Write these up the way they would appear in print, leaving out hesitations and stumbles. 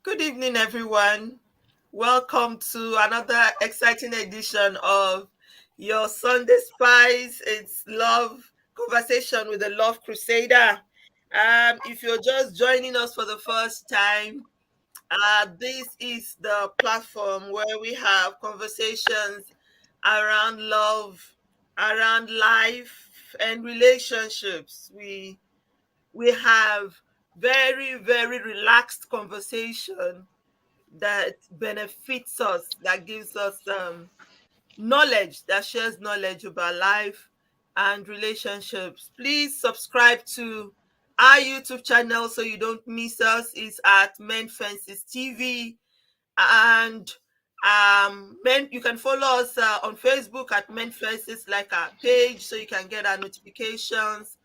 Good evening, everyone. Welcome to another exciting edition of your Sunday Spice. It's Love Conversation with the Love Crusader. If you're just joining us for the first time, this is the platform where we have conversations around love, around life, and relationships. We have very relaxed conversation that benefits us, that gives us knowledge, that shares knowledge about life and relationships. Please subscribe to our YouTube channel so you don't miss us. It's at Men Fences TV. And you can follow us on Facebook at Men Fences, like our page, so you can get our notifications.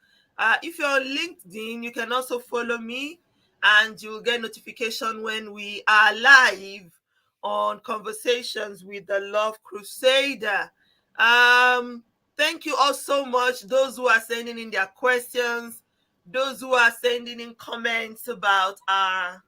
If you're on LinkedIn, you can also follow me and you'll get notification when we are live on Conversations with the Love Crusader. Thank you all so much, those who are sending in their questions, those who are sending in comments about our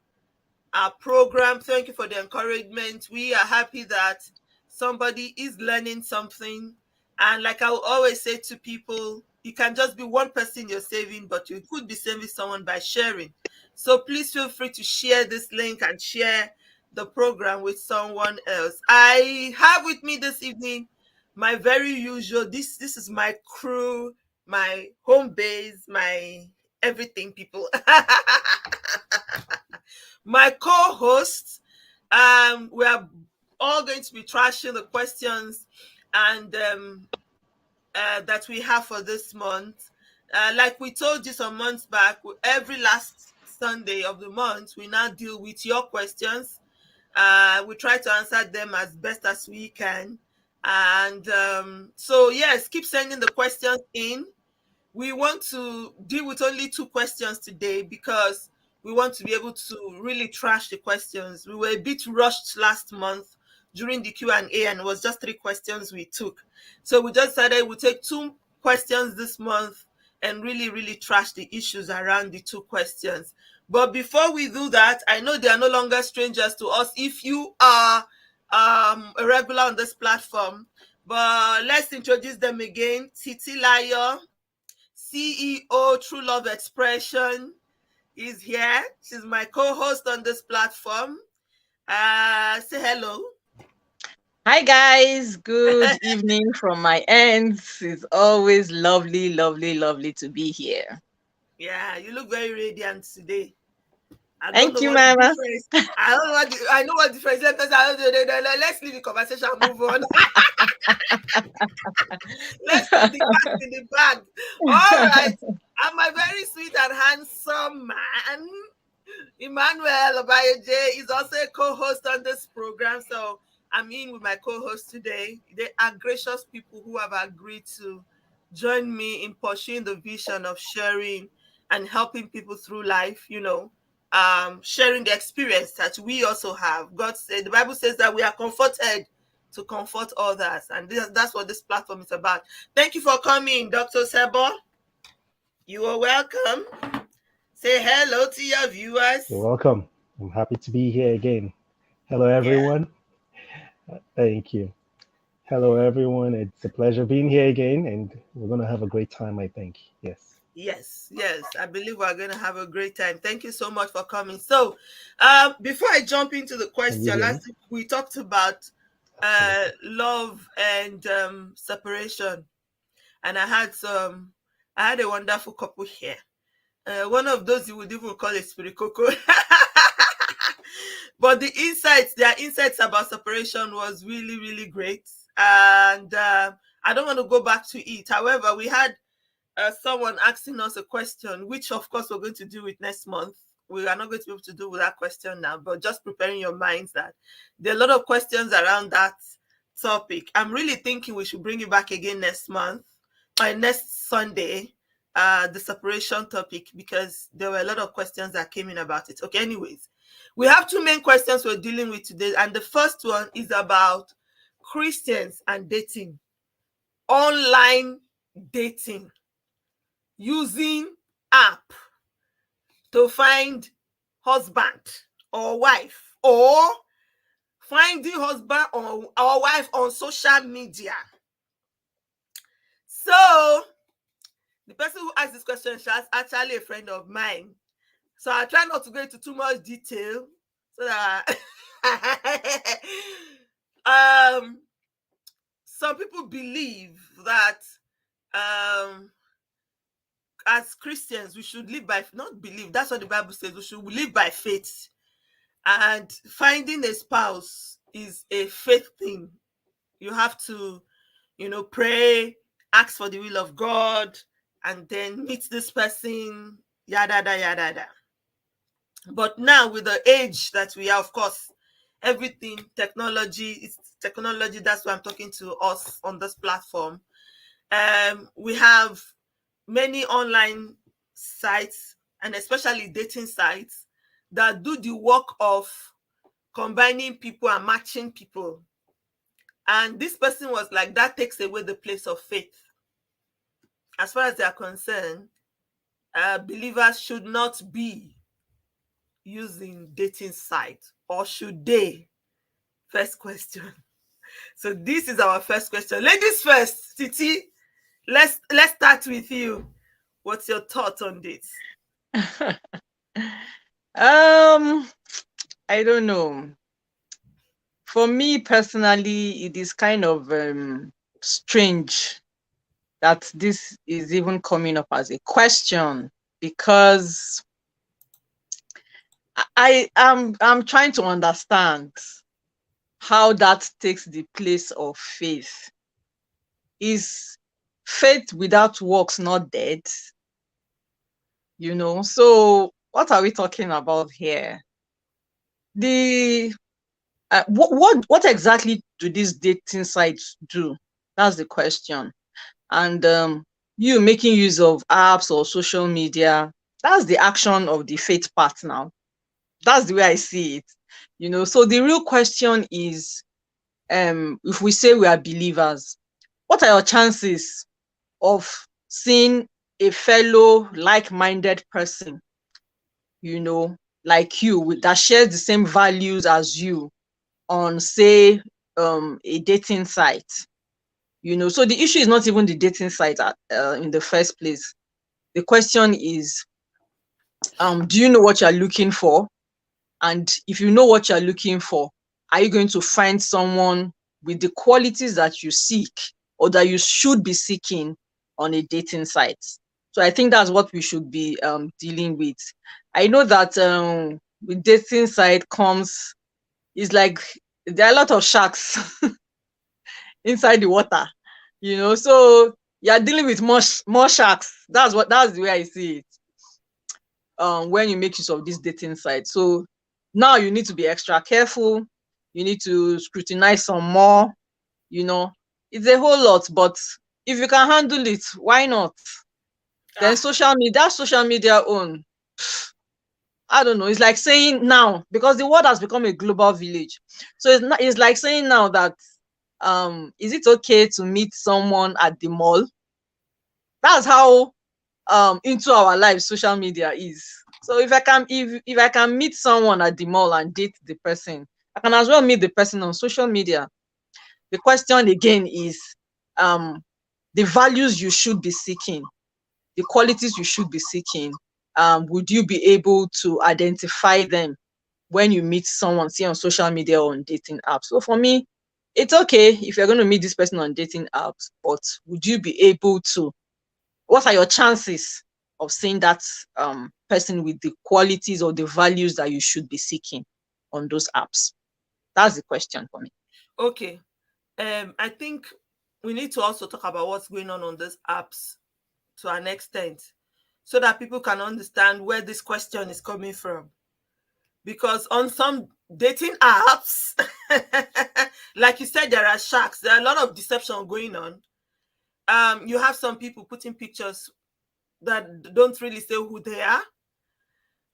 program. Thank you for the encouragement. We are happy that somebody is learning something. And like I will always say to people, you can just be one person you're saving, but you could be saving someone by sharing. So please feel free to share this link and share the program with someone else. I have with me this evening my very usual, this is my crew, my home base, my everything people. My co-hosts, we are all going to be trashing the questions and that we have for this month. Like we told you some months back, every last Sunday of the month, we now deal with your questions. We try to answer them as best as we can. And so, yes, keep sending the questions in. We want to deal with only 2 questions today because we want to be able to really trash the questions. We were a bit rushed last month during the Q&A and it was just 3 questions we took. So we just decided we'll take 2 questions this month and really trash the issues around the 2 questions. But before we do that, I know they are no longer strangers to us if you are a regular on this platform. But let's introduce them again. Titilayo, CEO True Love Expression, is here. She's my co-host on this platform. Say hello. Hi guys, good evening from my end. It's always lovely to be here. Yeah, you look very radiant today. I don't Thank know you, what the Mama. difference. I don't know I know what difference. Let's leave the conversation and move on. Let's put the cat in the bag. All right. I'm a very sweet and handsome man. Emmanuel Obayeje is also a co-host on this program. So I'm in with my co-host today. They are gracious people who have agreed to join me in pursuing the vision of sharing and helping people through life, sharing the experience that we also have. God said, the Bible says that we are comforted to comfort others. And that's what this platform is about. Thank you for coming, Dr. Sebo. You are welcome. Say hello to your You're viewers. welcome. I'm happy to be here again. Hello, Yeah. everyone. Thank you. Hello, everyone. It's a pleasure being here again, and we're going to have a great time, I think. Yes. Yes. I believe we're going to have a great time. Thank you so much for coming. So, before I jump into the Can you question, hear me? last week we talked about Absolutely. love and separation, and I had a wonderful couple here. One of those you would even call a spirikoko. But their insights about separation was really great. And I don't want to go back to it. However, we had someone asking us a question, which of course we're going to do it next month. We are not going to be able to do with that question now, but just preparing your minds that there are a lot of questions around that topic. I'm really thinking we should bring it back again next month or next Sunday, the separation topic, because there were a lot of questions that came in about it. Okay, anyways, we have 2 main questions we're dealing with today, and the first one is about Christians and dating, online dating, using app to find husband or wife, or finding husband or wife on social media. So the person who asked this question is actually a friend of mine. So I try not to go into too much detail so that some people believe that as Christians we should live by, not believe, that's what the Bible says, we should live by faith, and finding a spouse is a faith thing. You have to, pray, ask for the will of God, and then meet this person, yada yada yada. But now with the age that we are, of course, everything technology, that's why I'm talking to us on this platform. We have many online sites, and especially dating sites, that do the work of combining people and matching people. And this person was like, that takes away the place of faith. As far as they are concerned, believers should not be using dating sites, or should they? First question. So this is our first question. Ladies first. Titi, let's start with you. What's your thought on this? I don't know. For me personally, it is kind of strange that this is even coming up as a question, because I'm trying to understand how that takes the place of faith. Is faith without works not dead? So what are we talking about here? What exactly do these dating sites do? That's the question. And you making use of apps or social media, that's the action of the faith part now. That's the way I see it. So the real question is, if we say we are believers, what are your chances of seeing a fellow like-minded person, like you, that shares the same values as you on, say, a dating site? So the issue is not even the dating site in the first place. The question is, do you know what you're looking for? And if you know what you're looking for, are you going to find someone with the qualities that you seek, or that you should be seeking on a dating site? So I think that's what we should be dealing with. I know that with dating site comes, it's like there are a lot of sharks inside the water, so you're dealing with more sharks. That's the way I see it. When you make use of this dating site. So now you need to be extra careful. You need to scrutinize some more. It's a whole lot, but if you can handle it, why not? Then social media own, I don't know. It's like saying now, because the world has become a global village. So it's like saying now that is it okay to meet someone at the mall? That's how into our lives social media is. So if I can meet someone at the mall and date the person, I can as well meet the person on social media. The question again is the values you should be seeking, the qualities you should be seeking. Would you be able to identify them when you meet someone, say on social media or on dating apps? So for me, it's okay if you're going to meet this person on dating apps, but would you be able to? What are your chances of seeing that person with the qualities or the values that you should be seeking on those apps? That's the question for me. Okay. I think we need to also talk about what's going on these apps to an extent, so that people can understand where this question is coming from. Because on some dating apps, like you said, there are sharks. There are a lot of deception going on. You have some people putting pictures that don't really say who they are,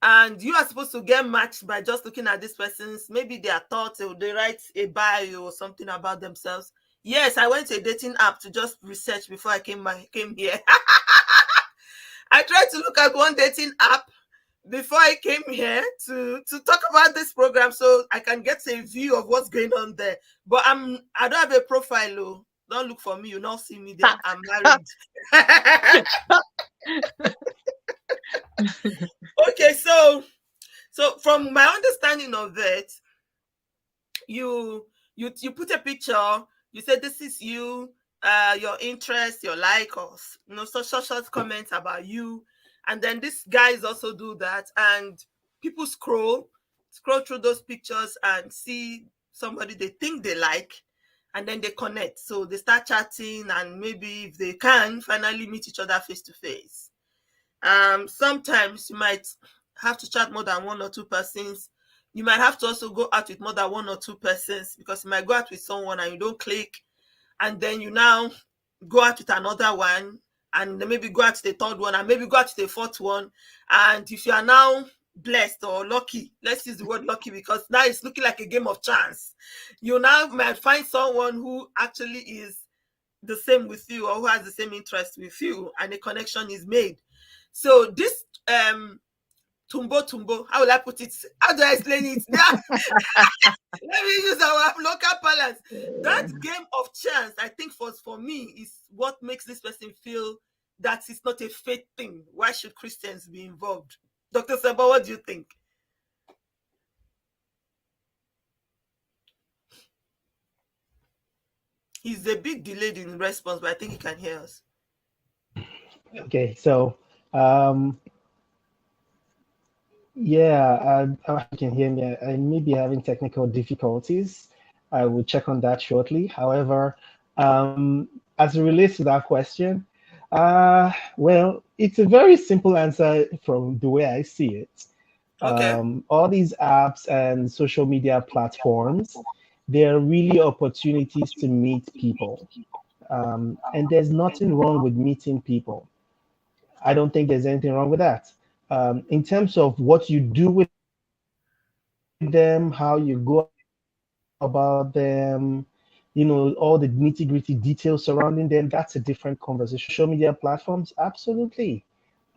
and you are supposed to get matched by just looking at this person's, maybe their thoughts, or they write a bio or something about themselves. Yes, I went to a dating app to just research before I came here. I tried to look at one dating app before I came here to talk about this program, so I can get a view of what's going on there. But I don't have a profile. Oh. Don't look for me. You don't see me there. I'm married. Okay, so from my understanding of it, you put a picture. You said this is you, your interest, your like, or short comments about you, and then these guys also do that, and people scroll through those pictures and see somebody they think they like, and then they connect. So they start chatting, and maybe if they can finally meet each other face to face. Sometimes you might have to chat more than one or two persons. You might have to also go out with more than one or two persons, because you might go out with someone and you don't click, and then you now go out with another one, and then maybe go out to the third one, and maybe go out to the fourth one. And if you are now blessed or lucky, let's use the word lucky, because now it's looking like a game of chance, you now might find someone who actually is the same with you, or who has the same interest with you, and a connection is made. So this tumbo, how will I put it? How do I explain it? Let me use our local balance. That game of chance, I think for me, is what makes this person feel that it's not a faith thing. Why should Christians be involved? Dr. Seba, what do you think? He's a bit delayed in response, but I think he can hear us. Okay, so yeah, you can hear me. I may be having technical difficulties. I will check on that shortly. However, as it relates to that question, well, it's a very simple answer from the way I see it. Okay. All these apps and social media platforms, they're really opportunities to meet people. And there's nothing wrong with meeting people. I don't think there's anything wrong with that. In terms of what you do with them, how you go about them, all the nitty-gritty details surrounding them, that's a different conversation. Social media platforms, absolutely.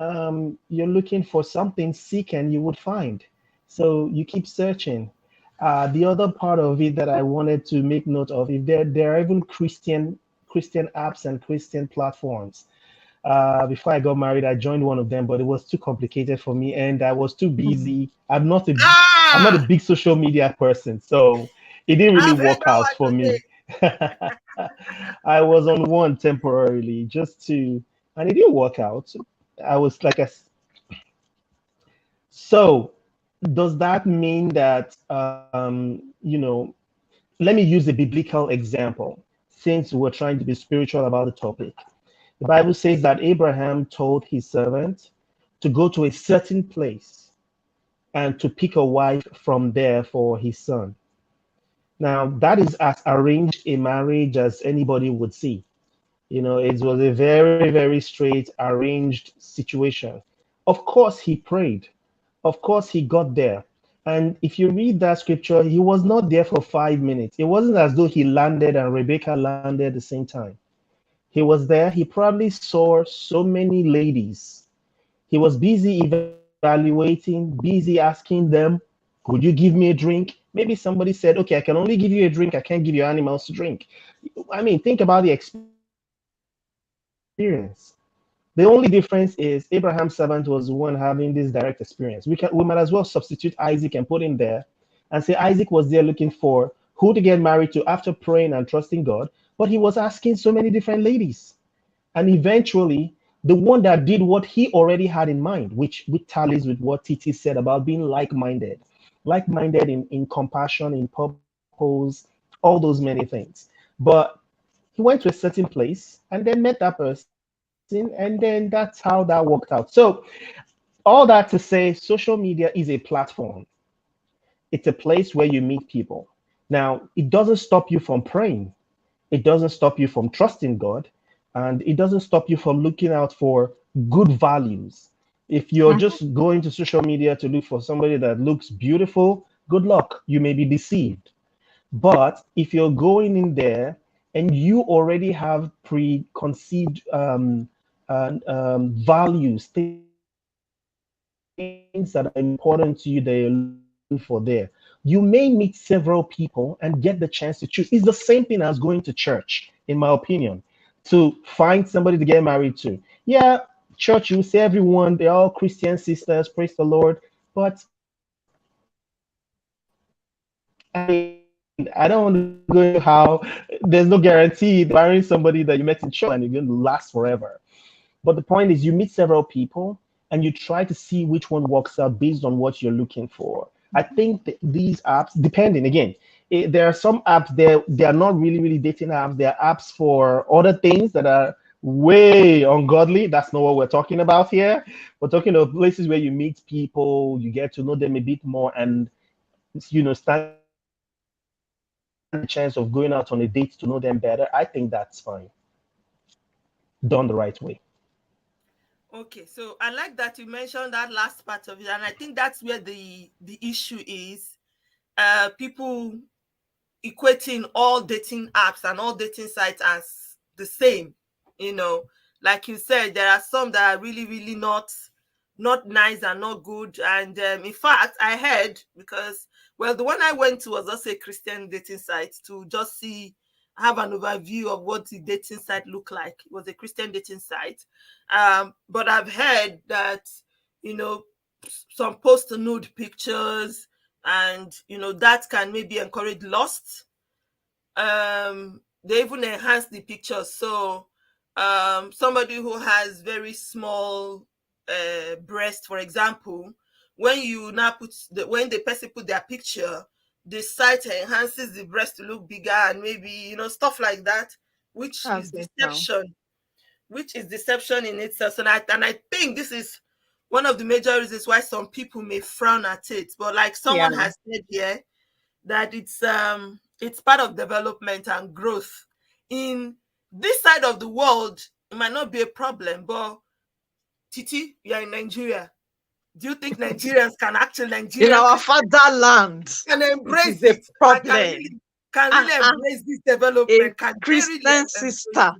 You're looking for something, seek and you would find. So you keep searching. The other part of it that I wanted to make note of, if there are even Christian apps and Christian platforms. Before I got married, I joined one of them, but it was too complicated for me, and I was too busy. I'm not a big social media person, so it didn't really I've heard work that out for one today. me. I was on one temporarily and it didn't work out. I was like so does that mean that let me use a biblical example since we're trying to be spiritual about the topic. The Bible says that Abraham told his servant to go to a certain place and to pick a wife from there for his son. Now, that is as arranged a marriage as anybody would see. It was a very, very straight, arranged situation. Of course, he prayed. Of course, he got there. And if you read that scripture, he was not there for 5 minutes. It wasn't as though he landed and Rebecca landed at the same time. He was there. He probably saw so many ladies. He was busy evaluating, busy asking them, could you give me a drink? Maybe somebody said, okay, I can only give you a drink. I can't give you animals to drink. I mean, think about the experience. The only difference is Abraham's servant was the one having this direct experience. We might as well substitute Isaac and put him there and say Isaac was there looking for who to get married to after praying and trusting God, but he was asking so many different ladies. And eventually, the one that did what he already had in mind, which tallies with what Titi said about being like-minded in compassion, in purpose, all those many things. But he went to a certain place and then met that person, and then that's how that worked out. So all that to say, social media is a platform. It's a place where you meet people. Now, it doesn't stop you from praying. It doesn't stop you from trusting God, and it doesn't stop you from looking out for good values. If you're just going to social media to look for somebody that looks beautiful, good luck. You may be deceived. But if you're going in there and you already have preconceived values, things that you want to things that are important to you that you're looking for there. You may meet several people and get the chance to choose. It's the same thing as going to church, in my opinion, to find somebody to get married to. Yeah, church, you say everyone, they're all Christian sisters, praise the Lord. But I don't want to go into how there's no guarantee marrying somebody that you met in church and you're going to last forever. But the point is, you meet several people and you try to see which one works out based on what you're looking for. I think these apps, depending again, there are some apps there, they are not really dating apps. They are apps for other things that are way ungodly. That's not what we're talking about here. We're talking of places where you meet people, you get to know them a bit more, and stand a chance of going out on a date to know them better. I think that's fine, done the right way. Okay, so I like that you mentioned that last part of it, and I think that's where the issue is. People equating all dating apps and all dating sites as the same. Like you said, there are some that are really not nice and not good. And in fact, I heard, because the one I went to was also a Christian dating site to just have an overview of what the dating site looked like. It was a Christian dating site. But I've heard that, some post nude pictures, and that can maybe encourage lust. They even enhance the pictures. So somebody who has very small breast, for example, when the person put their picture, the site enhances the breast to look bigger, and maybe stuff like that, which is deception. Which is deception in itself. And I think this is one of the major reasons why some people may frown at it. But like someone has said here, that it's part of development and growth. In this side of the world, it might not be a problem, but Titi, you're in Nigeria. Do you think Nigerians can in our fatherland can embrace it? Problem. Can really embrace this development? A Christian sister,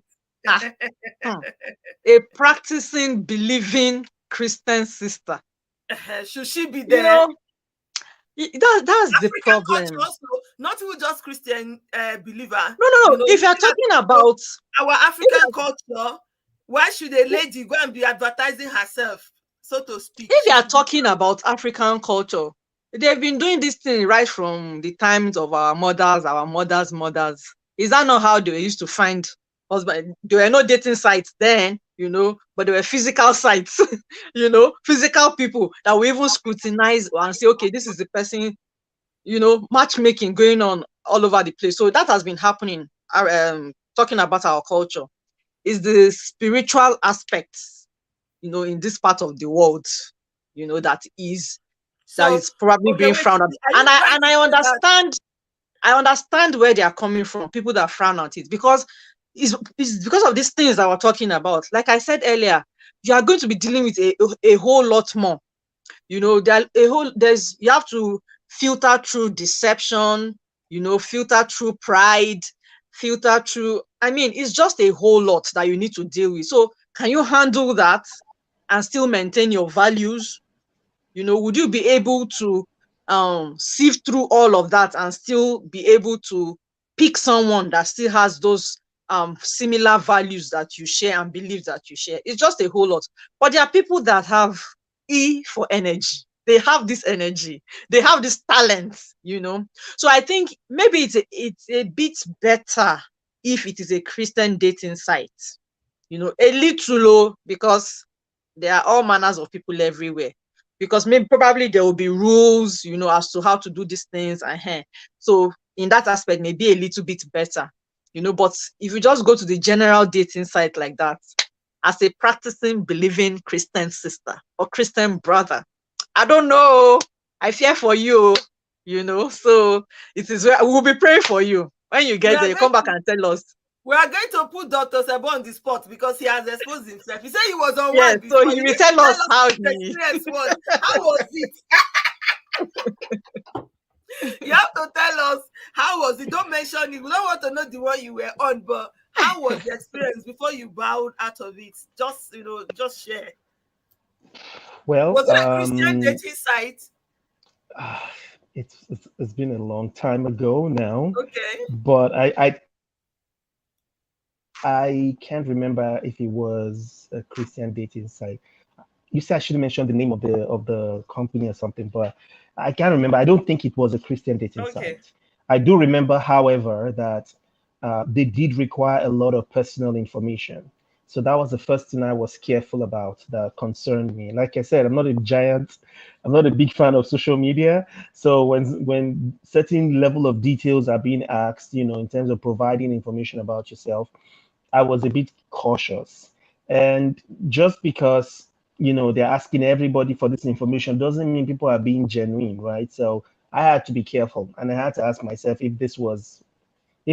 a practicing, believing Christian sister. Should she be there? That's the problem. Also, not even just Christian believer. No. If you're talking about our African culture, why should a lady go and be advertising herself, so to speak? If you are talking about African culture, they've been doing this thing right from the times of our mothers' mothers. Is that not how they used to find husband? There were no dating sites then, but there were physical sites, physical people that we even scrutinize and say, okay, this is the person, matchmaking going on all over the place. So that has been happening. Talking about our culture is the spiritual aspects, in this part of the world, that is probably being frowned at. And I understand where they are coming from, people that frown at it, because it's because of these things that we're talking about. Like I said earlier, you are going to be dealing with a whole lot more. You have to filter through deception, filter through pride, filter through, it's just a whole lot that you need to deal with. So can you handle that and still maintain your values? Would you be able to sift through all of that and still be able to pick someone that still has those similar values that you share and beliefs that you share? It's just a whole lot. But there are people that have E for energy. They have this energy. They have this talent, So I think maybe it's a bit better if it is a Christian dating site, a little low, because there are all manners of people everywhere. Because probably there will be rules, as to how to do these things. So in that aspect, maybe a little bit better, But if you just go to the general dating site like that, as a practicing, believing Christian sister or Christian brother, I don't know. I fear for you, So it is where we'll be praying for you. When you get there, you come back and tell us. We are going to put Dr. Sebo on the spot because he has exposed himself. He said he was on one before. So he will tell us how the experience was. How was it? You have to tell us how was it. Don't mention it. We don't want to know the one you were on, but how was the experience before you bowed out of it? Just share. Well, Was it a Christian dating site? it's been a long time ago now, Okay. but I can't remember if it was a Christian dating site. You said I should mention the name of the company or something, but I can't remember. I don't think it was a Christian dating Okay. site. I do remember, however, that they did require a lot of personal information. So that was the first thing I was careful about that concerned me. Like I said, I'm not a giant, I'm not a big fan of social media. So when certain level of details are being asked, in terms of providing information about yourself, I was a bit cautious. And just because, they're asking everybody for this information doesn't mean people are being genuine, right? So I had to be careful and I had to ask myself if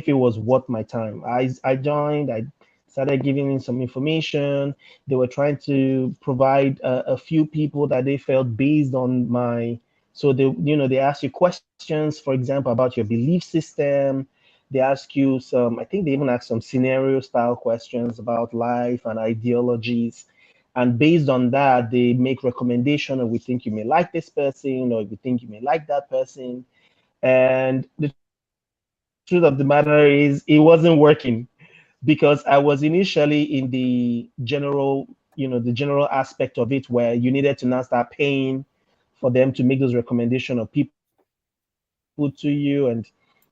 it was worth my time. I joined, I started giving in some information. They were trying to provide a few people that they felt based on so they ask you questions, for example, about your belief system. They ask you I think they even ask some scenario style questions about life and ideologies. And based on that, they make recommendation, or we think you may like this person, or we think you may like that person. And the truth of the matter is, it wasn't working because I was initially in the general aspect of it where you needed to now start paying for them to make those recommendations of people to you. And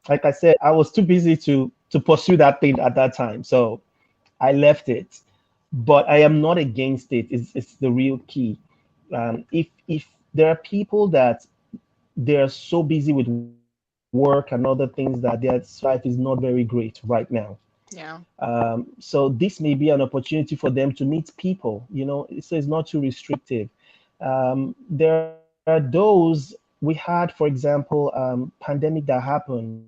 like I said, I was too busy to pursue that thing at that time. So I left it. But I am not against it. It's the real key. If there are people that they're so busy with work and other things that their life is not very great right now. Yeah. So this may be an opportunity for them to meet people, so it's not too restrictive. There are those we had, for example, pandemic that happened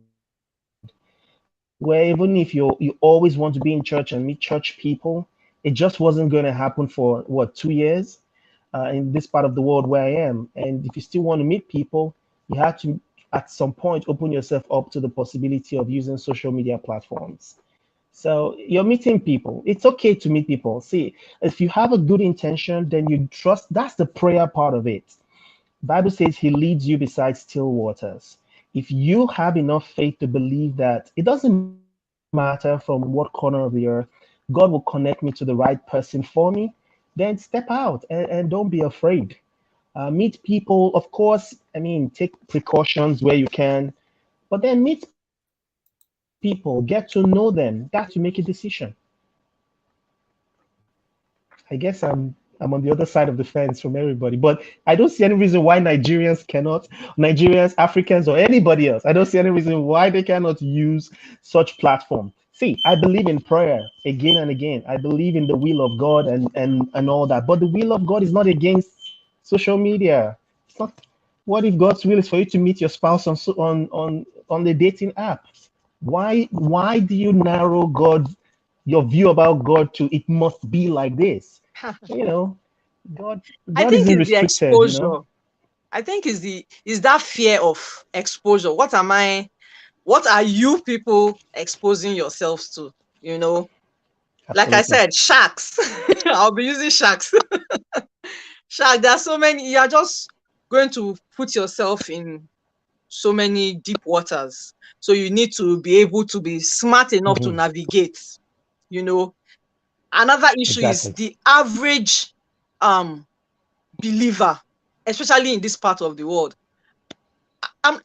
where even if you always want to be in church and meet church people, it just wasn't going to happen for what, 2 years in this part of the world where I am. And if you still want to meet people, you have to at some point open yourself up to the possibility of using social media platforms. So you're meeting people. It's okay to meet people. See, if you have a good intention, then you trust. That's the prayer part of it. Bible says he leads you beside still waters. If you have enough faith to believe that it doesn't matter from what corner of the earth, God will connect me to the right person for me, then step out and don't be afraid. Meet people, of course. I mean, take precautions where you can, but then meet people, get to know them. That's to make a decision. I guess I'm on the other side of the fence from everybody, but I don't see any reason why Nigerians, Africans, or anybody else. I don't see any reason why they cannot use such platform. See, I believe in prayer again and again. I believe in the will of God and all that. But the will of God is not against social media. It's not. What if God's will is for you to meet your spouse on the dating app? Why do you narrow your view about God to it must be like this? You know, God I God think isn't it's the restricted, exposure. I think is that fear of exposure. What are you people exposing yourselves to? Like I Absolutely. said, sharks. I'll be using sharks. Shark, there are so many. You are just going to put yourself in so many deep waters. So you need to be able to be smart enough to Mhm. navigate. Another issue is Exactly. the average believer, especially in this part of the world.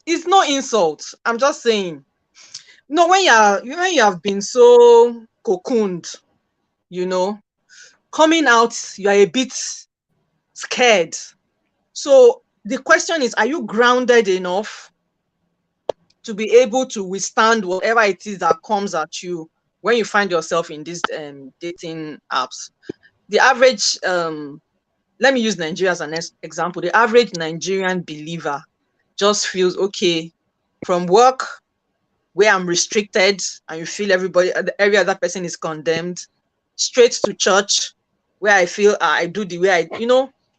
It's no insult. I'm just saying. No, when you have been so cocooned, you know, coming out, you are a bit scared. So the question is, are you grounded enough to be able to withstand whatever it is that comes at you when you find yourself in these dating apps? The average, let me use Nigeria as an example. The average Nigerian believer just feels okay from work where I'm restricted and you feel every other person is condemned, straight to church where I feel I do the way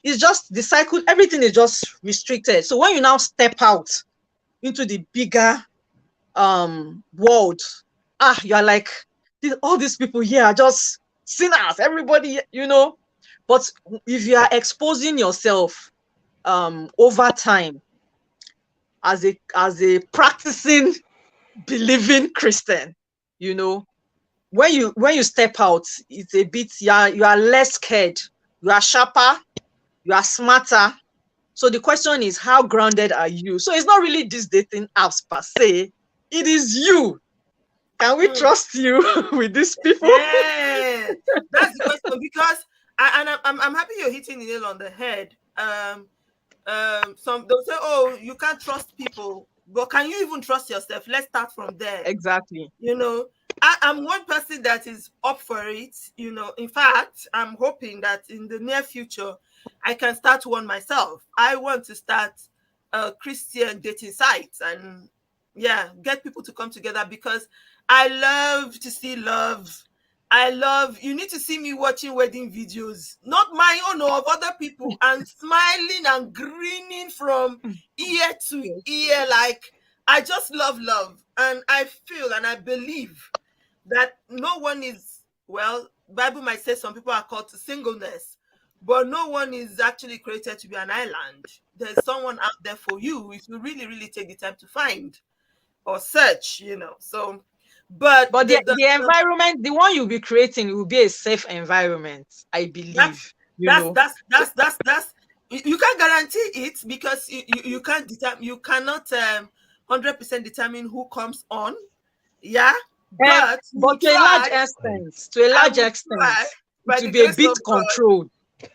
it's just the cycle. Everything is just restricted. So when you now step out into the bigger world, you're like, all these people here are just sinners. Everybody, But if you are exposing yourself over time as a practicing, believing Christian, you know, when you step out, it's a bit, you are less scared, you are sharper, you are smarter. So the question is, how grounded are you? So it's not really these dating apps per se, it is you. Can we trust you with these people? Yeah, that's the question. Because I'm happy you're hitting the nail on the head. Some they'll say, oh, you can't trust people, but can you even trust yourself? Let's start from there. Exactly. You know, I'm one person that is up for it. You know, in fact, I'm hoping that in the near future, I can start one myself. I want to start a Christian dating site and yeah, get people to come together because I love to see love. You need to see me watching wedding videos, not my own or of other people, and smiling and grinning from ear to ear. Like, I just love love. And I feel and I believe that no one is, well, Bible might say some people are called to singleness, but no one is actually created to be an island. There's someone out there for you if you really, really take the time to find or search, you know. So, but the environment, the one you'll be creating, will be a safe environment, I believe. That's you can't guarantee it because you can't determine, you cannot 100% determine who comes on. Yeah. But to a large extent, it will be a bit controlled.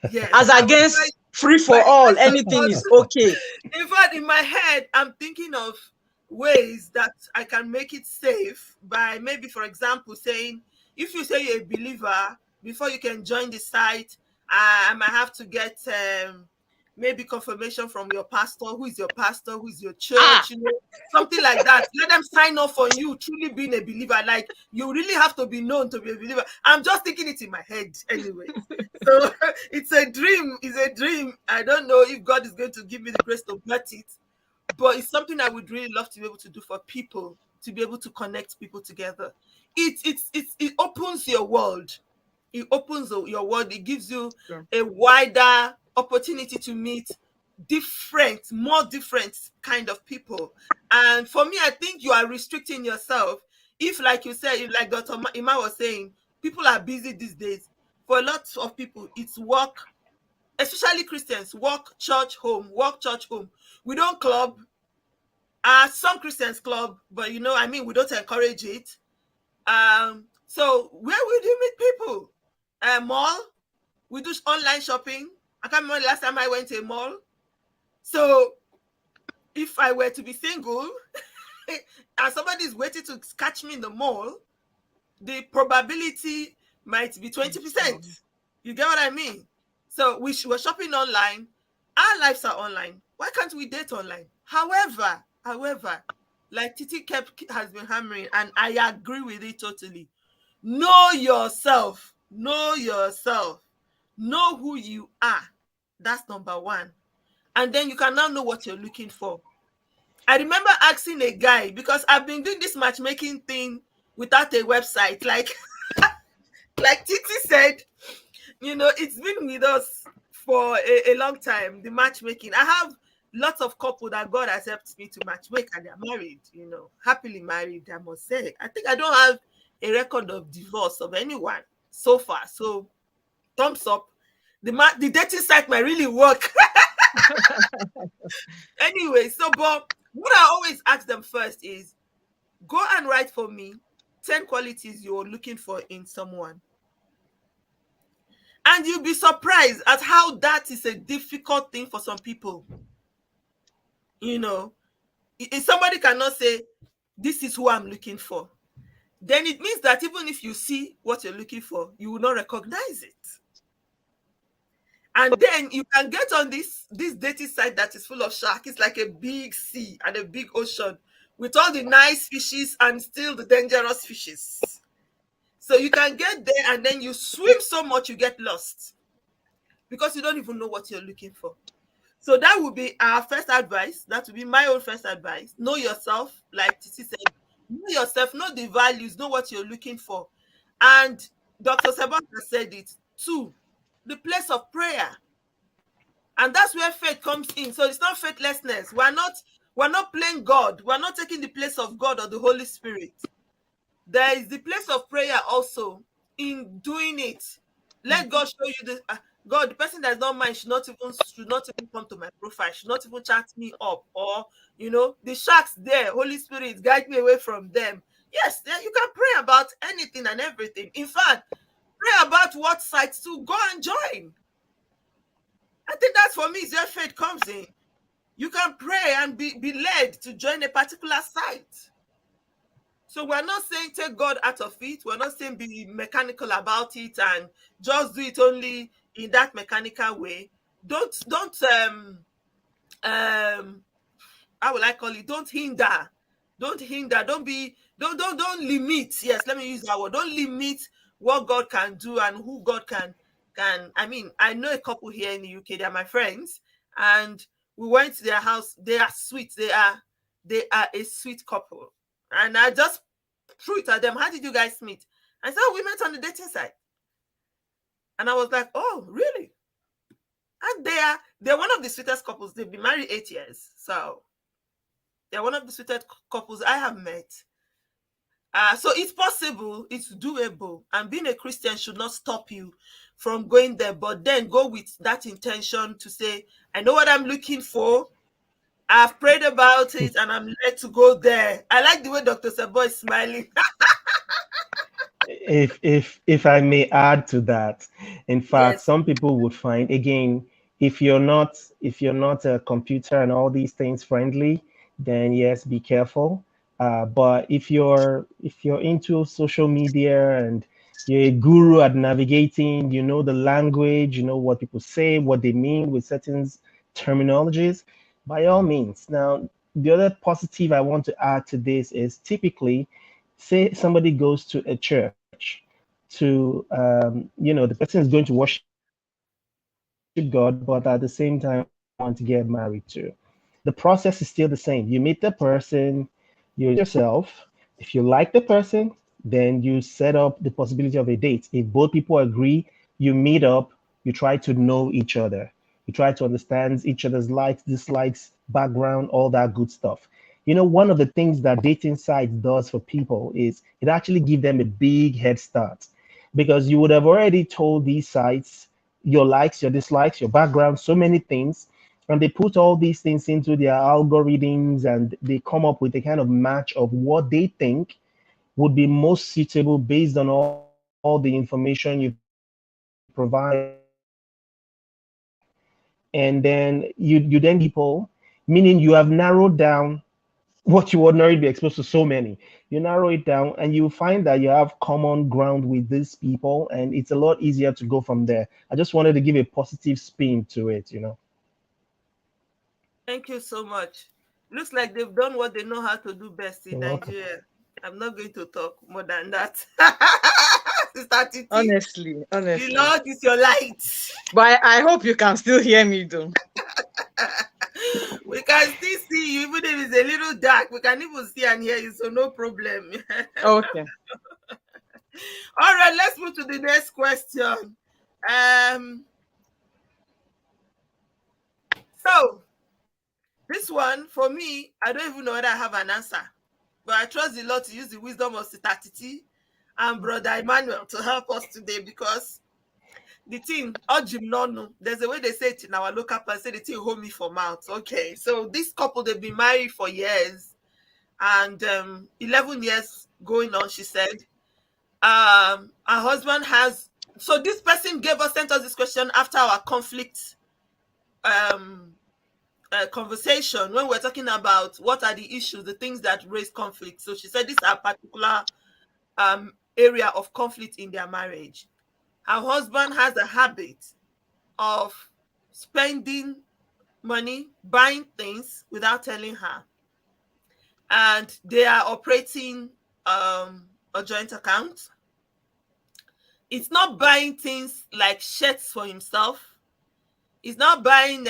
Yes. As against free for all, anything is okay. In fact, in my head, I'm thinking of ways that I can make it safe by maybe, for example, saying, if you say you're a believer, before you can join the site, I might have to get maybe confirmation from your pastor. Who is your pastor? Who is your church? You know, something like that. Let them sign off on you truly being a believer. Like, you really have to be known to be a believer. I'm just thinking it in my head anyway. So it's a dream. It's a dream. I don't know if God is going to give me the grace to get it, but it's something I would really love to be able to do for people, to be able to connect people together. It opens your world. It opens your world. It gives you a wider opportunity to meet more different kind of people. And for me, I think you are restricting yourself. If, like you said, like Dr. Ima was saying, people are busy these days. For a lot of people, it's work, especially Christians, work, church, home, work, church, home. We don't club. Some Christians club, but we don't encourage it. So where would you meet people? Mall. We do online shopping. I can't remember the last time I went to a mall. So if I were to be single and somebody is waiting to catch me in the mall, the probability might be 20%. You get what I mean? So we're shopping online. Our lives are online. Why can't we date online? However, like Titi has been hammering, and I agree with it totally. Know yourself. Know yourself. Know who you are. That's number one. And then you can now know what you're looking for. I remember asking a guy, because I've been doing this matchmaking thing without a website. Like Titi said, it's been with us for a long time, the matchmaking. I have lots of couples that God has helped me to matchmake, and they're married, happily married, I must say. I think I don't have a record of divorce of anyone so far. So thumbs up. The dating site might really work. Anyway, but what I always ask them first is, go and write for me 10 qualities you're looking for in someone. And you'll be surprised at how that is a difficult thing for some people. If somebody cannot say, this is who I'm looking for, then it means that even if you see what you're looking for, you will not recognize it. And then you can get on this dating site that is full of sharks. It's like a big sea and a big ocean with all the nice fishes and still the dangerous fishes. So you can get there and then you swim so much you get lost because you don't even know what you're looking for. So that would be our first advice. That would be my own first advice. Know yourself, like Titi said. Know yourself, know the values, know what you're looking for. And Dr. Sebastian said it too. the place of prayer. And that's where faith comes in. So it's not faithlessness. We're not playing God. We're not taking the place of God or the Holy Spirit. There is the place of prayer also in doing it. Let God show you the God, the person that is not mine should not even come to my profile, should not even chat me up, or the sharks there, Holy Spirit, guide me away from them. Yes, you can pray about anything and everything. In fact, pray about what sites to go and join. I think that's, for me, is where faith comes in. You can pray and be led to join a particular site. So we're not saying take God out of it. We're not saying be mechanical about it and just do it only in that mechanical way. Don't how will I call it? Don't hinder. Don't limit. Yes, let me use that word. Don't limit what God can do and who God can. I mean, I know a couple here in the UK. They are my friends, and we went to their house. They are sweet. They are a sweet couple. And I just threw it at them. How did you guys meet? I said, we met on the dating site. And I was like, oh, really? And they're one of the sweetest couples. They've been married 8 years. So they're one of the sweetest couples I have met. So it's possible, it's doable. And being a Christian should not stop you from going there. But then go with that intention to say, I know what I'm looking for. I've prayed about it and I'm led to go there. I like the way Dr. Sebo is smiling. If I may add to that, in fact, Yes. some people would find, again, if you're not a computer and all these things friendly, then yes, be careful. But if you're into social media and you're a guru at navigating, you know the language, you know what people say, what they mean with certain terminologies, by all means. Now, the other positive I want to add to this is, typically, say somebody goes to a church to, the person is going to worship God, but at the same time want to get married to. The process is still the same. You meet the person, you yourself. If you like the person, then you set up the possibility of a date. If both people agree, you meet up, you try to know each other. You try to understand each other's likes, dislikes, background, all that good stuff. One of the things that dating sites does for people is it actually gives them a big head start, because you would have already told these sites your likes, your dislikes, your background, so many things, and they put all these things into their algorithms and they come up with a kind of match of what they think would be most suitable based on all the information you provide. And then you then people, meaning you have narrowed down what you ordinarily be exposed to so many. You narrow it down and you find that you have common ground with these people, and it's a lot easier to go from there. I just wanted to give a positive spin to it. Thank you so much. Looks like they've done what they know how to do best in You're welcome. Nigeria. I'm not going to talk more than that. Sister Titi, Honestly. the Lord is your light. But I hope you can still hear me, though. We can still see you, even if it's a little dark. We can even see and hear you, so no problem. Okay. All right, let's move to the next question. So this one, for me, I don't even know whether I have an answer, but I trust the Lord to use the wisdom of Sister Titi and Brother Emmanuel to help us today, because the thing, there's a way they say it in our local place, say the thing hold me for mouth. Okay, so this couple, they've been married for years, and 11 years going on, she said. Her husband has, so this person sent us this question after our conflict conversation, when we're talking about what are the issues, the things that raise conflict. So she said this is a particular area of conflict in their marriage. Her husband has a habit of spending money, buying things without telling her. And they are operating a joint account. It's not buying things like shirts for himself. It's not buying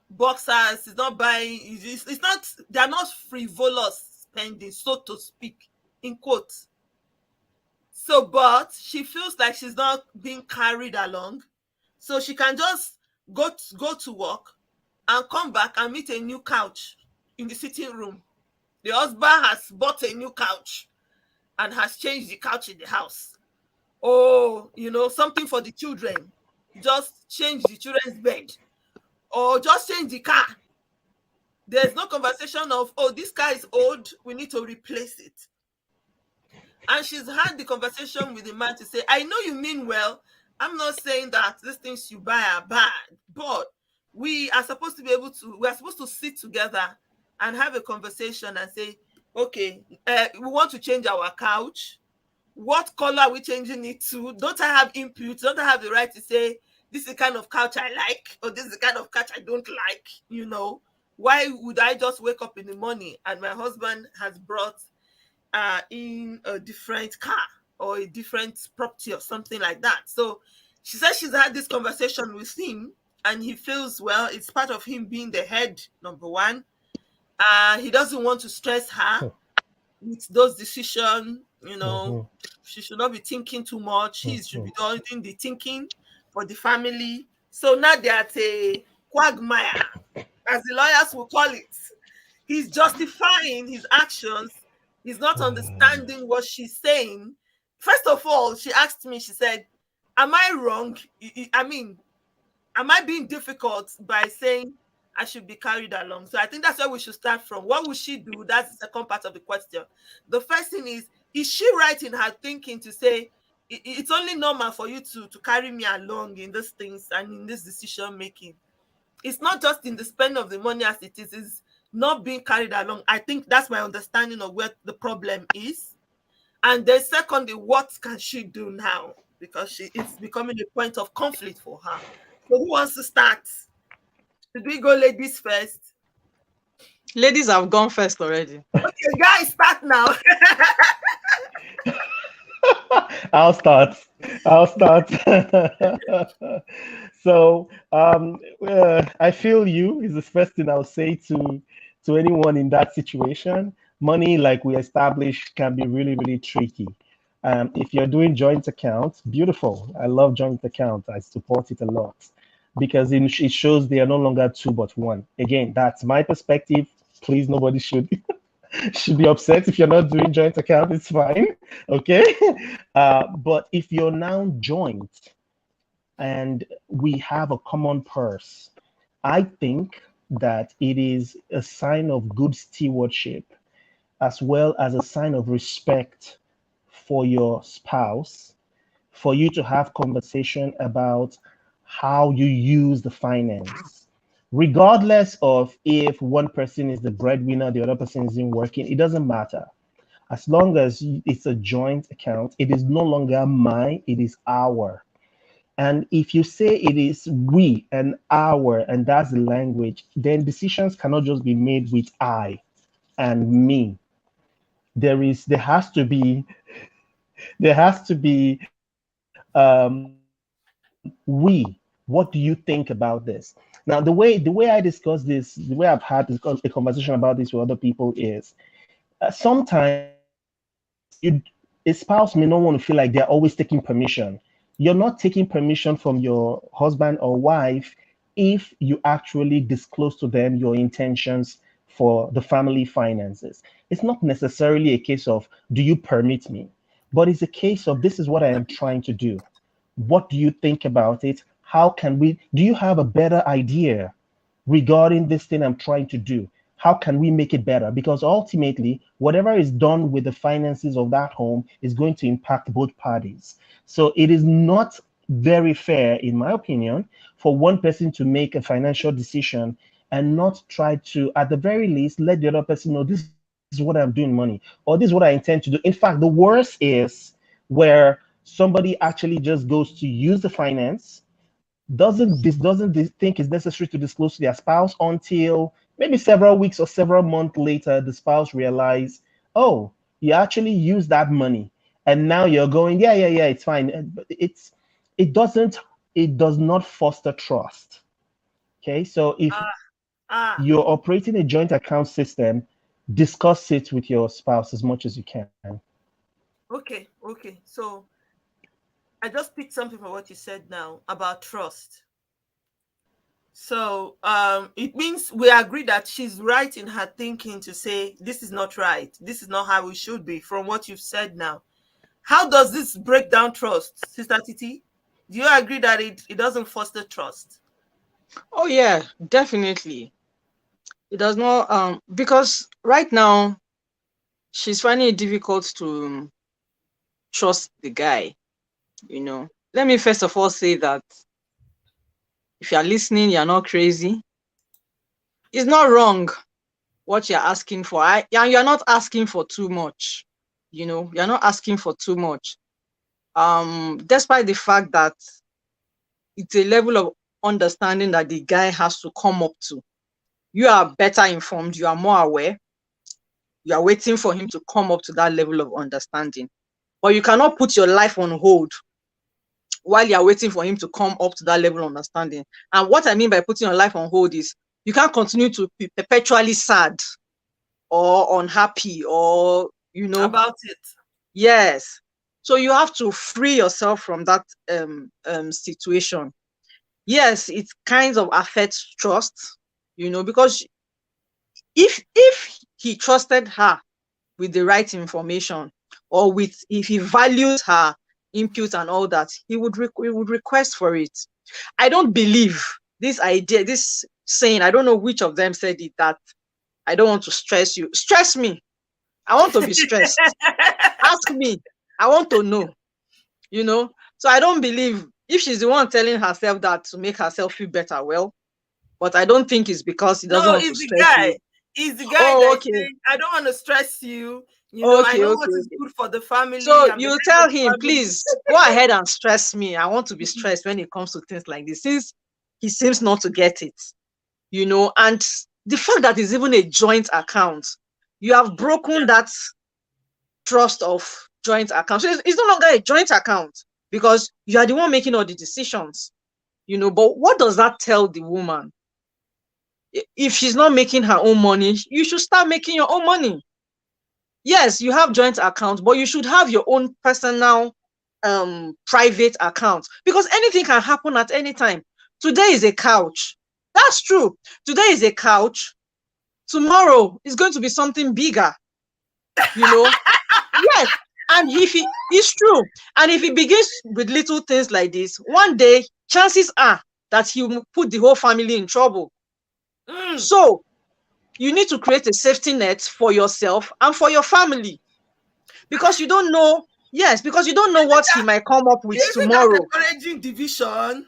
boxers. It's not buying. It's not. They're not frivolous spending, so to speak, in quotes. So, but she feels like she's not being carried along So she can just go to work and come back and meet a new couch in the sitting room. The husband has bought a new couch and has changed the couch in the house. Or, something for the children. Just change the children's bed. Or just change the car. There's no conversation of, oh, this car is old, we need to replace it. And she's had the conversation with the man to say, I know you mean well. I'm not saying that these things you buy are bad, but we are supposed to sit together and have a conversation and say, okay, we want to change our couch. What color are we changing it to? Don't I have input? Don't I have the right to say, this is the kind of couch I like, or this is the kind of couch I don't like? Why would I just wake up in the morning and my husband has brought in a different car or a different property or something like that? So she says she's had this conversation with him and he feels, well, it's part of him being the head, number one. He doesn't want to stress her with those decisions. She should not be thinking too much. He should be doing the thinking for the family. So now they're at a quagmire, as the lawyers will call it. He's justifying his actions. He's not understanding what she's saying. First of all, she asked me, she said, am I wrong? Am I being difficult by saying I should be carried along? So I think that's where we should start from. What would she do? That's the second part of the question. The first thing is she right in her thinking to say, it's only normal for you to carry me along in these things and in this decision making? It's not just in the spending of the money as it is not being carried along. I think that's my understanding of where the problem is. And then secondly, what can she do now? Because it's becoming a point of conflict for her. So who wants to start? Should we go ladies first? Ladies have gone first already. Okay, guys, start now. I'll start. So I feel you is the first thing I'll say to anyone in that situation. Money, like we established, can be really, really tricky. If you're doing joint accounts, beautiful. I love joint accounts. I support it a lot because it shows they are no longer two but one. Again, that's my perspective. Please, nobody should be upset if you're not doing joint account. It's fine, okay? But if you're now joint and we have a common purse, I think that it is a sign of good stewardship as well as a sign of respect for your spouse, for you to have conversation about how you use the finance. Regardless of if one person is the breadwinner, the other person isn't working, it doesn't matter. As long as it's a joint account, it is no longer mine, it is our. And if you say it is we and our, and that's the language, then decisions cannot just be made with I and me. There has to be we. What do you think about this? Now, the way I discuss this, the way I've had a conversation about this with other people is sometimes a spouse may not want to feel like they're always taking permission. You're not taking permission from your husband or wife if you actually disclose to them your intentions for the family finances. It's not necessarily a case of, do you permit me? But it's a case of, this is what I am trying to do. What do you think about it? Do you have a better idea regarding this thing I'm trying to do? How can we make it better? Because ultimately, whatever is done with the finances of that home is going to impact both parties. So it is not very fair, in my opinion, for one person to make a financial decision and not try to, at the very least, let the other person know, this is what I'm doing money, or this is what I intend to do. In fact, the worst is where somebody actually just goes to use the finance, doesn't think it's necessary to disclose to their spouse until maybe several weeks or several months later, the spouse realizes, oh, you actually used that money. And now you're going, yeah, it's fine. But it does not foster trust. Okay, so if you're operating a joint account system, discuss it with your spouse as much as you can. Okay. So I just picked something from what you said now about trust. So it means we agree that she's right in her thinking to say this is not right. This is not how we should be from what you've said now. How does this break down trust, Sister Titi? Do you agree that it doesn't foster trust? Oh yeah, definitely. It does not because right now she's finding it difficult to trust the guy, you know. Let me first of all say that if you're listening, you're not crazy. It's not wrong what you're asking for. You're not asking for too much. You know, you're not asking for too much. Despite the fact that it's a level of understanding that the guy has to come up to. You are better informed, you are more aware. You are waiting for him to come up to that level of understanding. But you cannot put your life on hold while you're waiting for him to come up to that level of understanding. And what I mean by putting your life on hold is you can't continue to be perpetually sad or unhappy or, you know. About it. Yes. So you have to free yourself from that situation. Yes, it kind of affects trust, you know, because if he trusted her with the right information or with if he values her input and all that, he would request for it. I don't believe this idea, this saying, I don't know which of them said it, that I don't want to stress you. Stress me. I want to be stressed. Ask me. I want to know. You know? So I don't believe if she's the one telling herself that to make herself feel better, well, but I don't think it's because he doesn't want to stress you. He's the guy that okay. saying, I don't want to stress you. You know, I know what is good for the family. So you tell him, please go ahead and stress me. I want to be stressed when it comes to things like this, since he seems not to get it. You know, and the fact that it's even a joint account, you have broken that trust of joint account. So it's no longer a joint account because you are the one making all the decisions. You know, but what does that tell the woman? If she's not making her own money, you should start making your own money. Yes, you have joint accounts, but you should have your own personal private account, because anything can happen at any time. Today is a couch. That's true. Today is a couch. Tomorrow is going to be something bigger. You know? Yes. And it's true. And if he begins with little things like this, one day, chances are that he will put the whole family in trouble. So you need to create a safety net for yourself and for your family, because you don't know. Yes, because you don't know what he might come up with tomorrow. Encouraging division.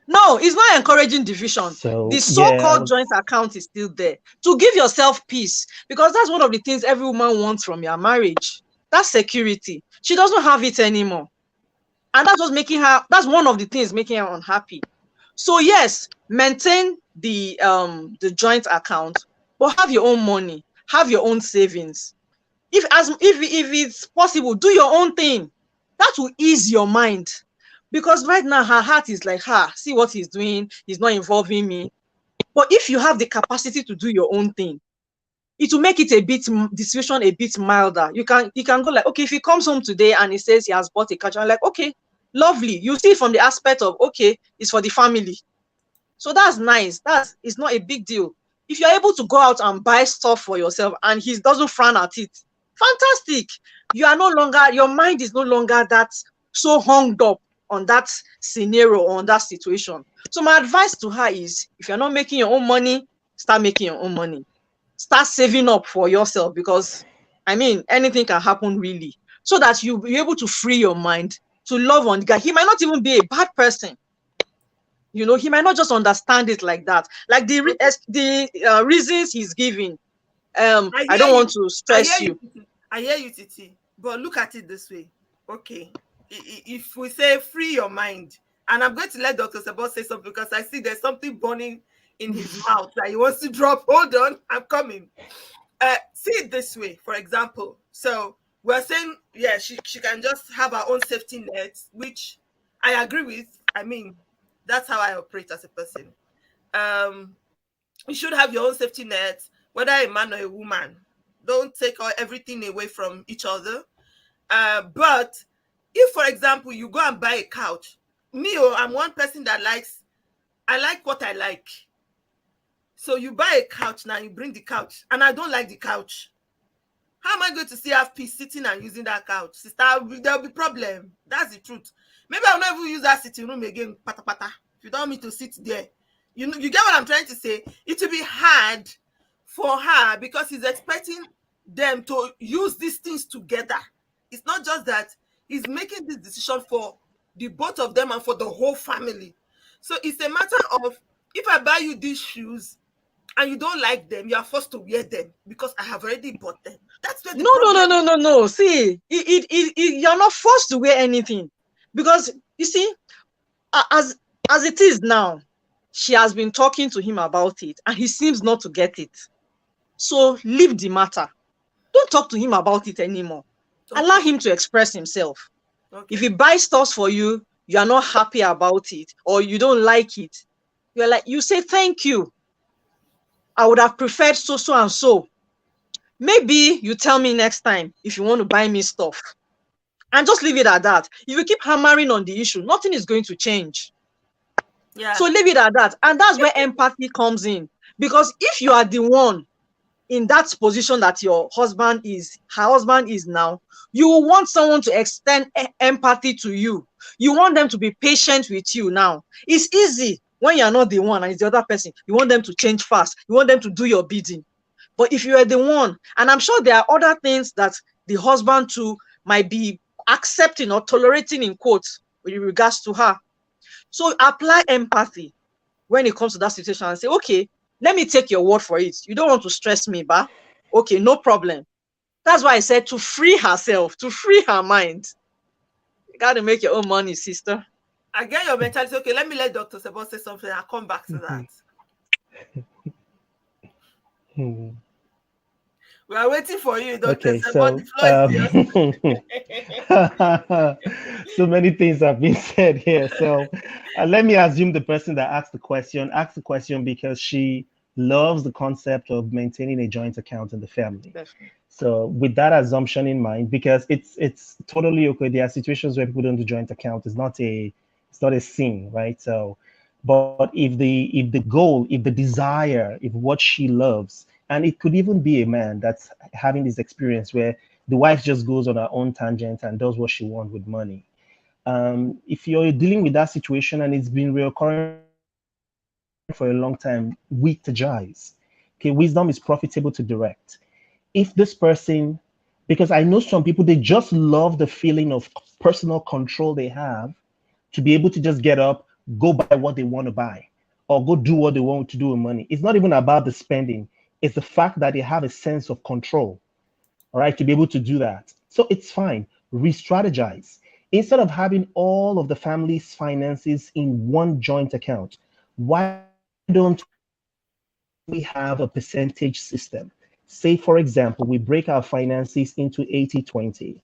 No, it's not encouraging division. So, the so-called joint account is still there to give yourself peace, because that's one of the things every woman wants from your marriage. That's security. She doesn't have it anymore, and that's what's making her. That's one of the things making her unhappy. So yes, maintain the joint account, but have your own money, have your own savings. If it's possible, do your own thing. That will ease your mind, because right now her heart is like, see what he's doing, he's not involving me. But if you have the capacity to do your own thing, it will make it the situation a bit milder. You can go like, okay, if he comes home today and he says he has bought a couch, I'm like, okay, lovely. You see it from the aspect of, okay, it's for the family. So that's nice. It's not a big deal. If you're able to go out and buy stuff for yourself and he doesn't frown at it, fantastic. Your mind is no longer that so hung up on that scenario or on that situation. So my advice to her is, if you're not making your own money, start making your own money. Start saving up for yourself, because anything can happen really, so that you'll be able to free your mind to love on the guy. He might not even be a bad person. You know, he might not just understand it like that. Like the reasons he's giving. I don't want to stress you. I hear you, Titi. But look at it this way. Okay. If we say free your mind, and I'm going to let Dr. Sabot say something, because I see there's something burning in his mouth that he wants to drop. Hold on, I'm coming. See it this way, for example. So we're saying, yeah, she can just have her own safety net, which I agree with. That's how I operate as a person. You should have your own safety net, whether a man or a woman. Don't take everything away from each other. But if, for example, you go and buy a couch, I'm one person that I like what I like. So you buy a couch now, you bring the couch, and I don't like the couch. How am I going to still have peace sitting and using that couch? Sister, there'll be problem. That's the truth. Maybe I'll never use that sitting room again, pata pata. If you don't want me to sit there. You get what I'm trying to say? It will be hard for her because he's expecting them to use these things together. It's not just that he's making this decision for the both of them and for the whole family. So it's a matter of, if I buy you these shoes and you don't like them, you are forced to wear them because I have already bought them. That's where the problem. No. See, you're not forced to wear anything, because you see, as it is now, she has been talking to him about it, and he seems not to get it. So leave the matter. Don't talk to him about it anymore. Okay. Allow him to express himself. Okay. If he buys stuff for you, you are not happy about it, or you don't like it, you say thank you. I would have preferred so and so. Maybe you tell me next time if you want to buy me stuff, and just leave it at that. If you keep hammering on the issue, nothing is going to change. Yeah. So leave it at that. And that's where empathy comes in. Because if you are the one in that position that her husband is now, you will want someone to extend empathy to you. You want them to be patient with you now. It's easy when you're not the one and it's the other person. You want them to change fast. You want them to do your bidding. But if you are the one, and I'm sure there are other things that the husband too might be accepting or tolerating, in quotes, with regards to her. So apply empathy when it comes to that situation and say, okay, let me take your word for it. You don't want to stress me, but okay, no problem. That's why I said to free herself, to free her mind. You got to make your own money, sister. I get your mentality. Okay, let me let Dr. Sebo say something. I'll come back to that. We are waiting for you, Dr. Okay, Sebo. So many things have been said here. So let me assume the person that asked the question because she loves the concept of maintaining a joint account in the family. Definitely. So with that assumption in mind, because it's totally okay. There are situations where people don't do joint account. It's not a sin, right? So, but if the goal, if the desire, if what she loves, and it could even be a man that's having this experience where the wife just goes on her own tangent and does what she wants with money. If you're dealing with that situation and it's been recurring for a long time, weak to jais. Okay, wisdom is profitable to direct. If this person, because I know some people, they just love the feeling of personal control they have to be able to just get up, go buy what they want to buy, or go do what they want to do with money. It's not even about the spending. It's the fact that they have a sense of control, all right, to be able to do that. So it's fine. Re-strategize. Instead of having all of the family's finances in one joint account, why don't we have a percentage system? Say, for example, we break our finances into 80-20.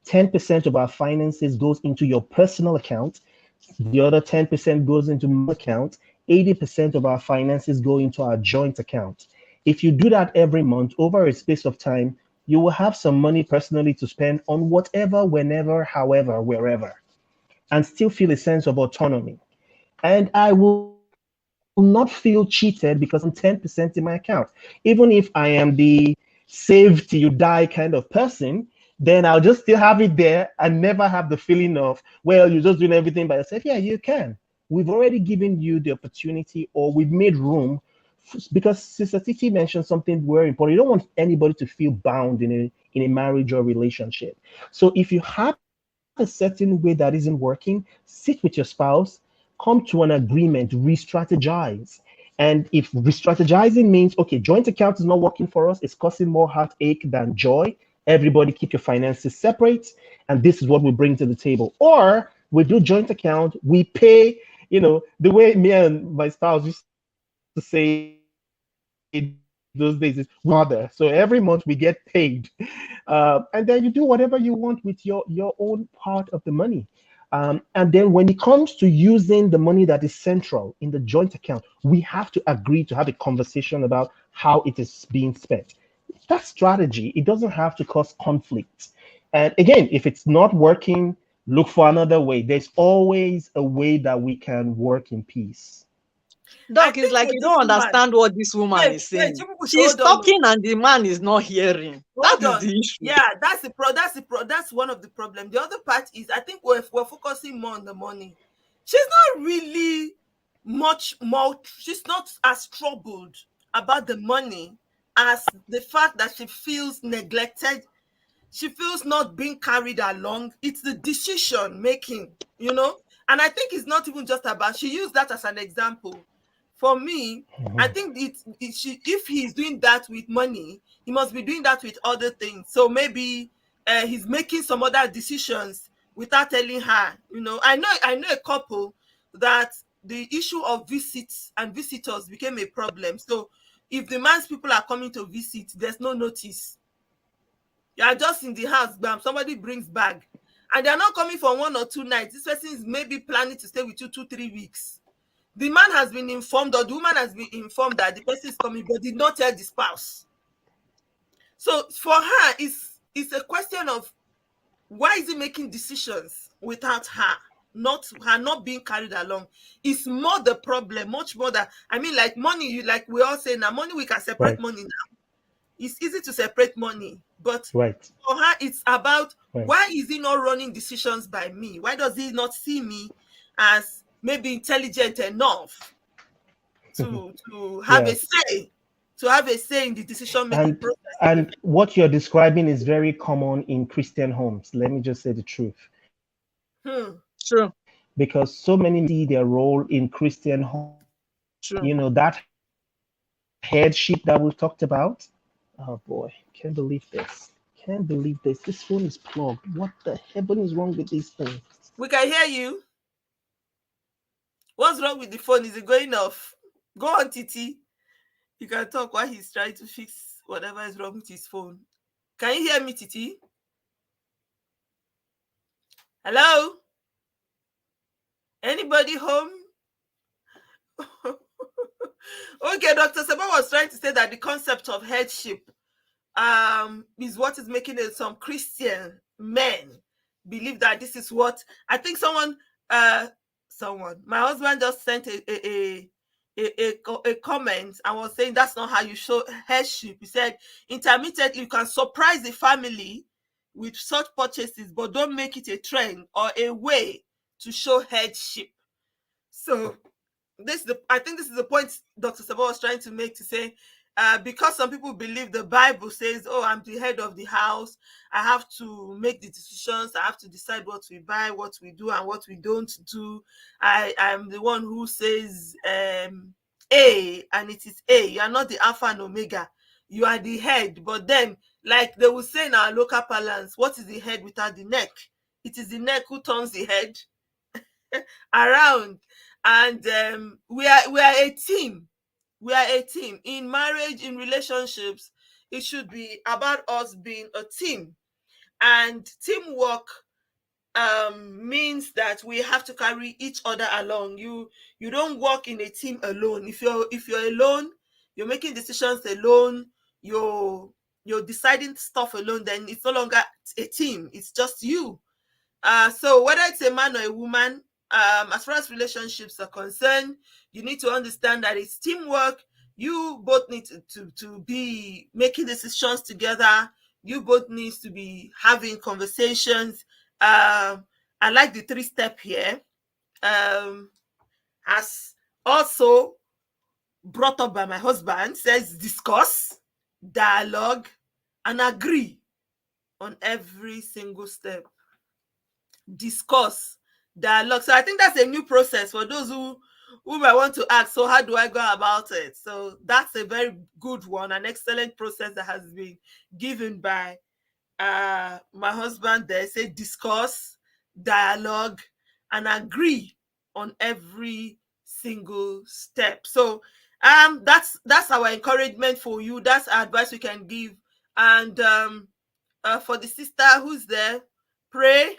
10% of our finances goes into your personal account. The other 10% goes into my account. 80% of our finances go into our joint account. If you do that every month over a space of time, you will have some money personally to spend on whatever, whenever, however, wherever, and still feel a sense of autonomy. And I will not feel cheated because I'm 10% in my account. Even if I am the save till you die kind of person, then I'll just still have it there and never have the feeling of, well, you're just doing everything by yourself. Yeah, you can. We've already given you the opportunity, or we've made room, because Sister Titi mentioned something very important. You don't want anybody to feel bound in a marriage or relationship. So if you have a certain way that isn't working, sit with your spouse, come to an agreement, re-strategize. And if re-strategizing means, okay, joint account is not working for us, it's causing more heartache than joy, everybody keep your finances separate, and this is what we bring to the table. Or we do joint account, we pay, the way me and my spouse used to say those days is mother. So every month we get paid, and then you do whatever you want with your own part of the money. And then when it comes to using the money that is central in the joint account, we have to agree to have a conversation about how it is being spent. That strategy, it doesn't have to cause conflict. And again, if it's not working, look for another way. There's always a way that we can work in peace. I Doc, it's think like with you this don't woman, understand what this woman wait, is wait, saying. you people should She's hold on. talking and the man is not hearing. That Hold is on. the issue. Yeah, that's one of the problem. The other part is I think we're focusing more on the money. She's not really much more. She's not as troubled about the money as the fact that she feels neglected. She feels not being carried along. It's the decision making, you know. And I think it's not even just about. She used that as an example. For me, I think if he's doing that with money, he must be doing that with other things. So maybe he's making some other decisions without telling her. You know, I know a couple that the issue of visits and visitors became a problem. So if the man's people are coming to visit, there's no notice. You are just in the house, bam, somebody brings bag, and they are not coming for 1 or 2 nights. This person is maybe planning to stay with you 2-3 weeks. The man has been informed, or the woman has been informed that the person is coming, but did not tell the spouse. So for her, it's a question of why is he making decisions without her, not her not being carried along. It's more the problem, much more than, I mean, like money. Like we all say now, money, we can separate Right. money now. It's easy to separate money, but Right. for her, it's about Right. why is he not running decisions by me? Why does he not see me as maybe intelligent enough to have a Yes. say, in the decision making process? And what you're describing is very common in Christian homes. Let me just say the truth. True. Because so many see their role in Christian homes. True. You know, that headship that we've talked about. Oh boy, can't believe this. Can't believe this. This phone is plugged. What the heaven is wrong with this thing? We can hear you. What's wrong with the phone? Is it going off? Go on, Titi. You can talk while he's trying to fix whatever is wrong with his phone. Can you hear me, Titi? Hello? Anybody home? Okay, Dr. Seba was trying to say that the concept of headship is what is making it some Christian men believe that this is what I think my husband just sent a comment and was saying that's not how you show headship. He said intermittently you can surprise the family with such purchases, but don't make it a trend or a way to show headship. So I think this is the point Dr. Sabo was trying to make, to say because some people believe the Bible says, oh, I'm the head of the house, I have to make the decisions, I have to decide what we buy, what we do, and what we don't do. I'm the one who says A, and it is A. You are not the Alpha and Omega. You are the head. But then, like they will say in our local parlance, what is the head without the neck? It is the neck who turns the head around. And we are a team. We are a team. In marriage, in relationships, it should be about us being a team. And teamwork means that we have to carry each other along. You don't work in a team alone. If you're alone, you're making decisions alone, you're deciding stuff alone, then it's no longer a team. It's just you. So whether it's a man or a woman, as far as relationships are concerned, you need to understand that it's teamwork. You both need to be making decisions together. You both need to be having conversations. I like the 3-step here. As also brought up by my husband, says discuss, dialogue, and agree on every single step. Discuss, dialogue. So I think that's a new process for those who might want to ask, so how do I go about it? So that's a very good one, an excellent process that has been given by my husband there. Say discuss, dialogue, and agree on every single step. So that's our encouragement for you. That's our advice we can give. And for the sister who's there, pray.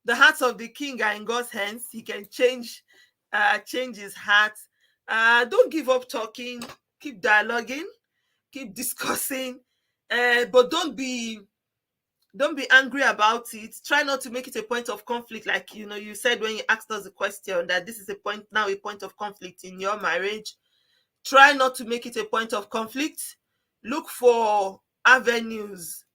The hearts of the king are in God's hands. He can change his heart. Don't give up talking. Keep dialoguing. Keep discussing. But don't be Don't be angry about it. Try not to make it a point of conflict. Like, you said when you asked us the question that this is a point of conflict in your marriage. Try not to make it a point of conflict. Look for avenues,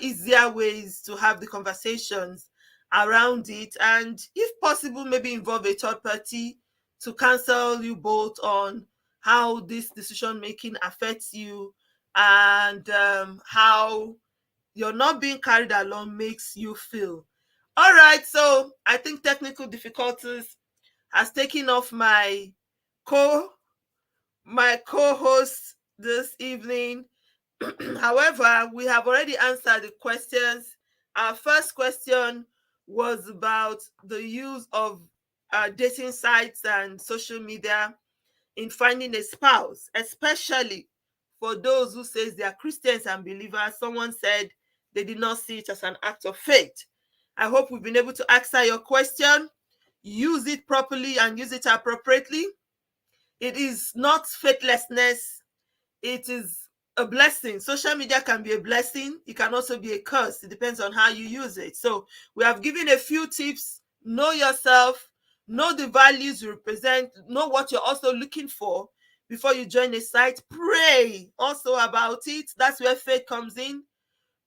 easier ways to have the conversations around it. And if possible, maybe involve a third party to counsel you both on how this decision making affects you, and how you're not being carried along makes you feel. All right, so I think technical difficulties has taken off my co-host this evening. However, we have already answered the questions. Our first question was about the use of dating sites and social media in finding a spouse, especially for those who says they are Christians and believers. Someone said they did not see it as an act of faith. I hope we've been able to answer your question. Use it properly and use it appropriately. It is not faithlessness. It is a blessing. Social media can be a blessing. It can also be a curse. It depends on how you use it. So we have given a few tips. Know yourself. Know the values you represent. Know what you're also looking for before you join a site. Pray also about it. That's where faith comes in.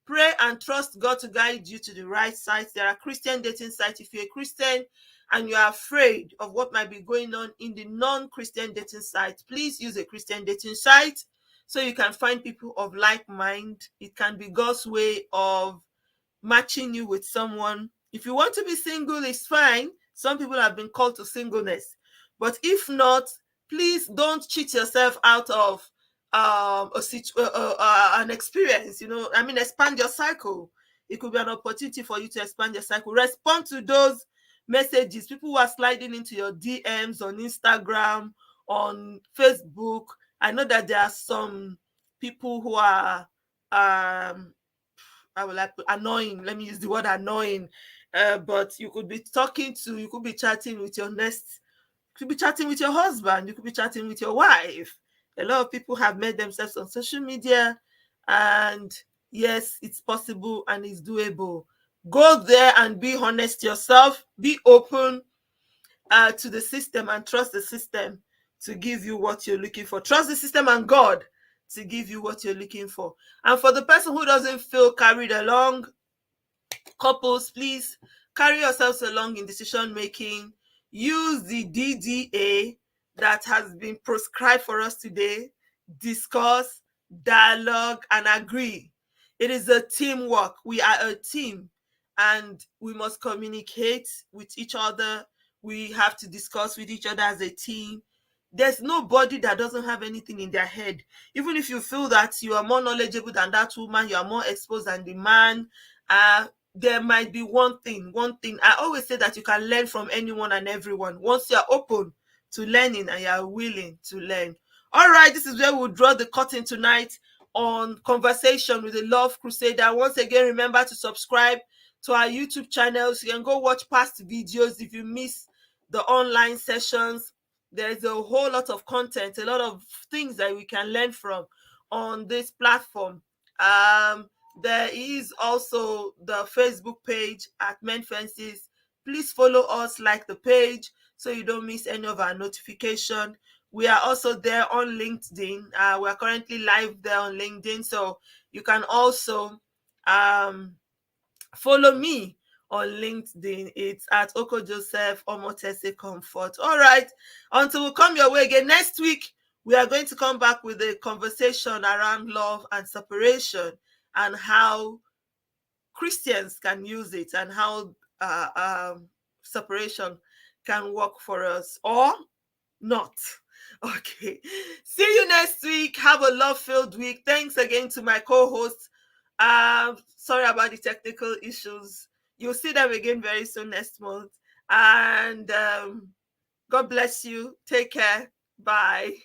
Pray and trust God to guide you to the right sites. There are Christian dating sites. If you're a Christian and you're afraid of what might be going on in the non-Christian dating site, please use a Christian dating site so you can find people of like mind. It can be God's way of matching you with someone. If you want to be single, it's fine. Some people have been called to singleness. But if not, please don't cheat yourself out of an experience. Expand your cycle. It could be an opportunity for you to expand your cycle. Respond to those messages. People who are sliding into your DMs on Instagram, on Facebook. I know that there are some people who are annoying. Let me use the word annoying. But you could be chatting with your you could be chatting with your husband, you could be chatting with your wife. A lot of people have made themselves on social media, and yes, it's possible and it's doable. Go there and be honest yourself. Be open to the system and trust the system to give you what you're looking for. Trust the system and God to give you what you're looking for. And for the person who doesn't feel carried along, couples, please carry yourselves along in decision making. Use the DDA that has been prescribed for us today. Discuss, dialogue, and agree. It is a teamwork. We are a team, and we must communicate with each other. We have to discuss with each other as a team. There's nobody that doesn't have anything in their head. Even if you feel that you are more knowledgeable than that woman, you are more exposed than the man, there might be one thing. I always say that you can learn from anyone and everyone once you're open to learning and you're willing to learn. All right, this is where we'll draw the curtain tonight on Conversation with the Love Crusader. Once again, remember to subscribe to our YouTube channels. You can go watch past videos if you miss the online sessions. There's a whole lot of content, a lot of things that we can learn from on this platform. There is also the Facebook page at Men Fences. Please follow us, like the page, so you don't miss any of our notification. We are also there on LinkedIn. We are currently live there on LinkedIn, so you can also follow me on LinkedIn. It's at Oko Joseph Omotese Comfort. All right, until we come your way again next week, we are going to come back with a conversation around love and separation and how Christians can use it and how separation can work for us or not. Okay, see you next week. Have a love-filled week. Thanks again to my co-hosts. Sorry about the technical issues. You'll see them again very soon next month. And God bless you. Take care. Bye.